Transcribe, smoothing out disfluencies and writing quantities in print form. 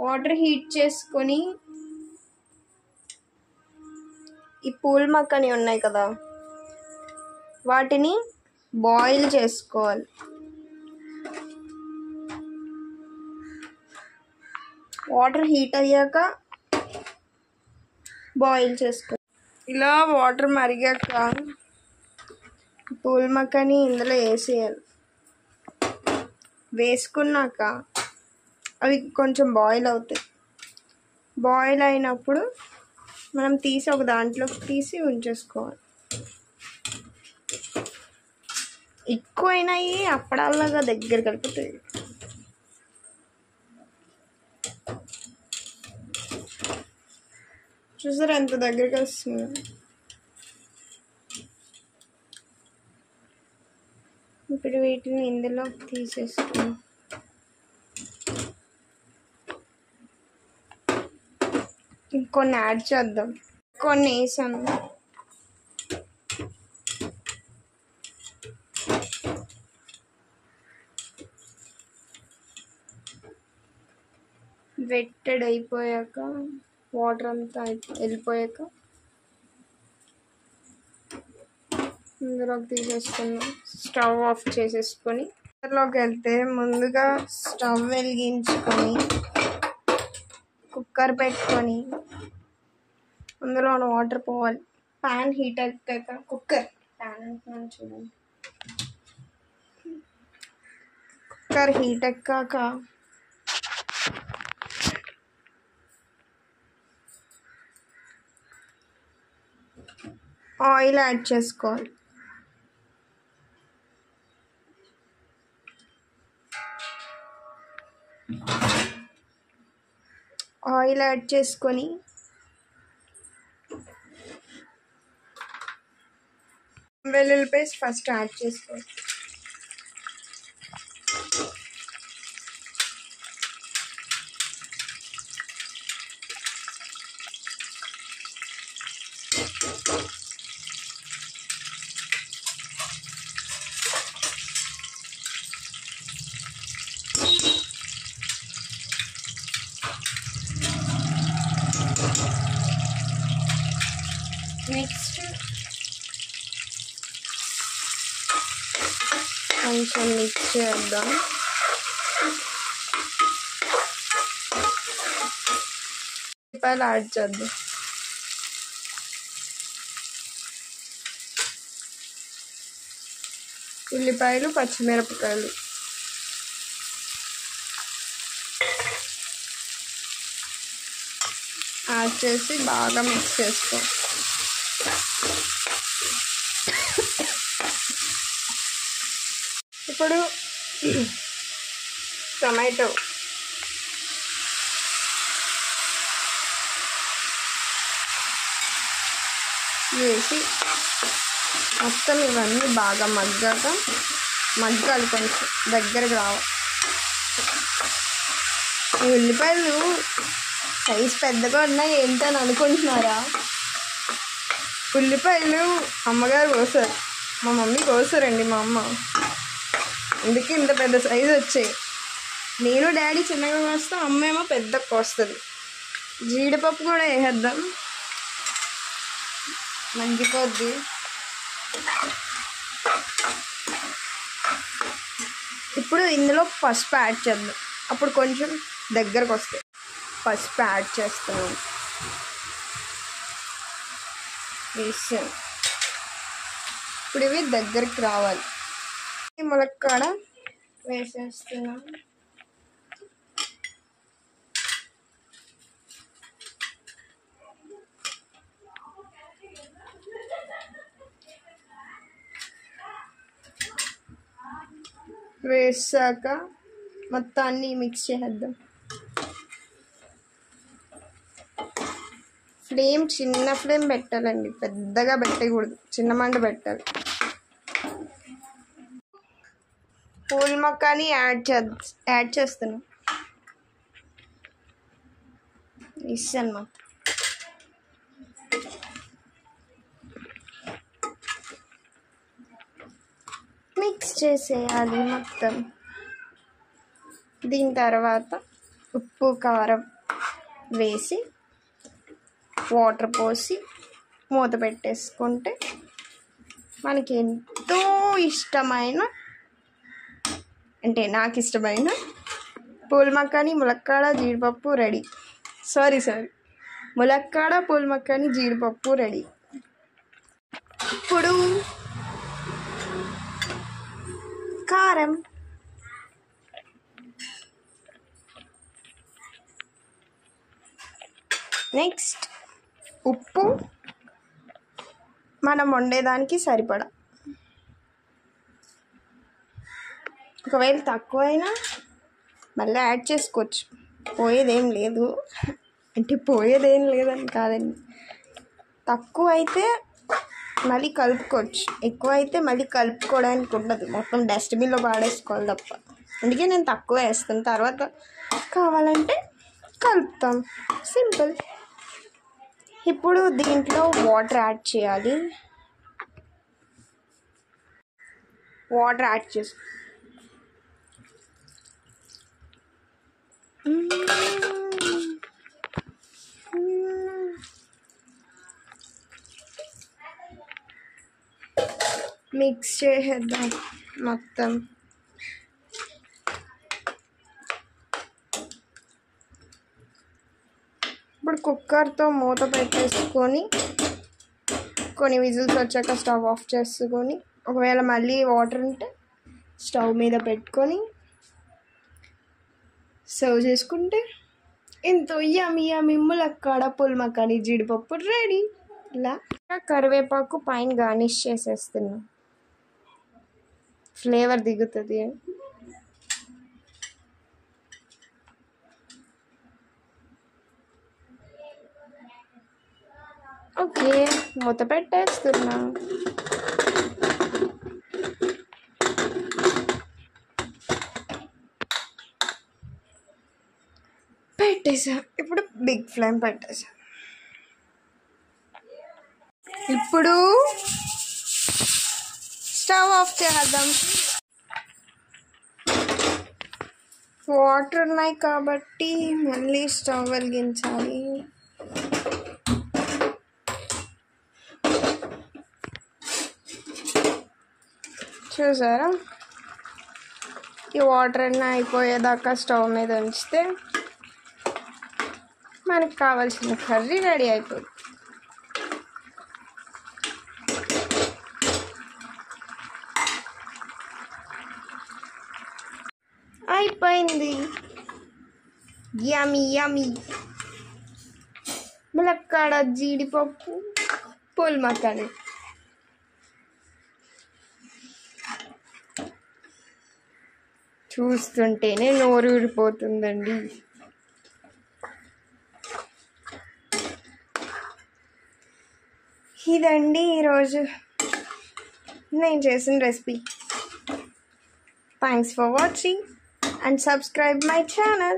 Water heat చేసుకొని ఈ pool మక్కని ఉన్నాయి కదా వాటిని బాయిల్ చేసుకోవాలి. వాటర్ హీట్ అయ్యాక బాయిల్ చేసుకోవాలి. ఇలా వాటర్ మరిగాక పూల్ మక్కని ఇందులో వేసేయాలి. వేసుకున్నాక అవి కొంచెం బాయిల్ అవుతాయి. బాయిల్ అయినప్పుడు మనం తీసి ఒక దాంట్లోకి తీసి ఉంచేసుకోవాలి. ఎక్కువైనాయి అప్పడాలాగా దగ్గర కలుపుతాయి. చూసారా ఎంత దగ్గరికి వస్తుంది. ఇప్పుడు వీటిని ఇందులో తీసేసుకున్నాం. ఇంకొన్ని యాడ్ చేద్దాం. కొన్ని వేసాను. వెట్టెడ్ అయిపోయాక వాటర్ అంతా వెళ్ళిపోయాక ఇందులోకి తీసేసుకున్నాం. స్టవ్ ఆఫ్ చేసేసుకొని కుక్కర్లోకి వెళ్తే ముందుగా స్టవ్ వెలిగించుకొని కుక్కర్ పెట్టుకొని అందులో వాటర్ పోవాలి. ప్యాన్ హీట్ అయ్యాక కుక్కర్ చూడండి. కుక్కర్ హీట్ ఎక్కాక ఆయిల్ యాడ్ చేసుకోవాలి. ఆయిల్ యాడ్ చేసుకొని వెల్లుల్లి పేస్ట్ ఫస్ట్ యాడ్ చేసుకోవాలి. నెక్స్ట్ కొంచెం మిక్స్ చేద్దాం. ఉల్లిపాయలు యాడ్ చేద్దాం. ఉల్లిపాయలు పచ్చిమిరపకాయలు యాడ్ చేసి బాగా మిక్స్ చేసుకో. ఇప్పుడు టొమాటో వేసి మొత్తం ఇవన్నీ బాగా మగ్గాలి. కొంచెం దగ్గరకు రావాలి. ఈ ఉల్లిపాయలు సైజ్ పెద్దగా ఉన్నాయి ఏంటని అనుకుంటున్నారా? ఉల్లిపాయలు అమ్మగారు కోసారు, మా మమ్మీ కోసారండి. మా అమ్మ అందుకే ఇంత పెద్ద సైజు వచ్చాయి. నేను డాడీ చిన్నగా కోస్తాం, అమ్మ ఏమో పెద్దగా కోస్తుంది. జీడిపప్పు కూడా వేసేద్దాం, మంచిపోద్ది. ఇప్పుడు ఇందులో పసుపు యాడ్ చేద్దాం, అప్పుడు కొంచెం దగ్గరకు వస్తాయి. పసుపు యాడ్ చేస్తాను. వేసాను. ఇప్పుడు ఇవి దగ్గరికి రావాలి. ములక్కాడ వేసేస్తున్నాను. వేసాక మొత్తాన్ని మిక్స్ చేద్దాం. ఫ్లేమ్ చిన్న ఫ్లేమ్ పెట్టాలండి, పెద్దగా పెట్టకూడదు, చిన్న మంట పెట్టాలి. పూల్ మక్కాని యాడ్ చేస్తున్నాం. ఇస్తాను మిక్స్ చేసేయాలి మొత్తం. దీని తర్వాత ఉప్పు కారం వేసి వాటర్ పోసి మూత పెట్టేసుకుంటే మనకి ఎంతో ఇష్టమైన, అంటే నాకు ఇష్టమైన పూల్ మక్కాని ములక్కాడ జీడిపప్పు రెడీ. సారీ ములక్కాడ పూల్ మక్కాని జీడిపప్పు రెడీ. ఇప్పుడు కారం, నెక్స్ట్ ఉప్పు మనం వండేదానికి సరిపడా. ఒకవేళ తక్కువైనా మళ్ళీ యాడ్ చేసుకోవచ్చు, పోయేదేం లేదు. అంటే పోయేదేం లేదని కాదండి, తక్కువ అయితే మళ్ళీ కలుపుకోవచ్చు, ఎక్కువ అయితే మళ్ళీ కలుపుకోవడానికి ఉండదు, మొత్తం డస్ట్బిన్లో పాడేసుకోవాలి తప్ప. అందుకే నేను తక్కువ వేస్తాను, తర్వాత కావాలంటే కలుపుతాం, సింపుల్. ఇప్పుడు దీంట్లో వాటర్ యాడ్ చేయాలి. వాటర్ యాడ్ చేసి మిక్స్ చేసేద్దాం మొత్తం. ఇప్పుడు కుక్కర్తో మూత పెట్టేసుకొని కొన్ని విజిల్స్ వచ్చాక స్టవ్ ఆఫ్ చేసుకొని, ఒకవేళ మళ్ళీ వాటర్ ఉంటే స్టవ్ మీద పెట్టుకొని సర్వ్ చేసుకుంటే ఎంతో యమ్మీ ములక్కాడ పూల్ మక్కాని జీడిపప్పు రెడీ. ఇలా కరివేపాకు పైన గార్నిష్ చేసేస్తున్నా, ఫ్లేవర్ దిగుతుంది. ఓకే, మూత పెట్టేస్తున్నా. పెట్టేసా. ఇప్పుడు బిగ్ ఫ్లేమ్ పెట్టేసా. ఇప్పుడు స్టవ్ ఆఫ్ చేద్దాం. వాటర్ ఉన్నాయి కాబట్టి మళ్ళీ స్టవ్ వెలిగించాలి. చూసారా, ఈ వాటర్ అన్నీ అయిపోయేదాకా స్టవ్ మీద ఉంచితే మనకు కావాల్సిన కర్రీ రెడీ అయిపోతుంది. అయిపోయింది, యమ్మీ ములక్కాడ జీడిపప్పు పూల్ మక్కాని. చూస్తుంటేనే నోరు ఊరిపోతుందండి. ఇదండి ఈరోజు నేను చేసిన recipe. Thanks for watching and subscribe my channel.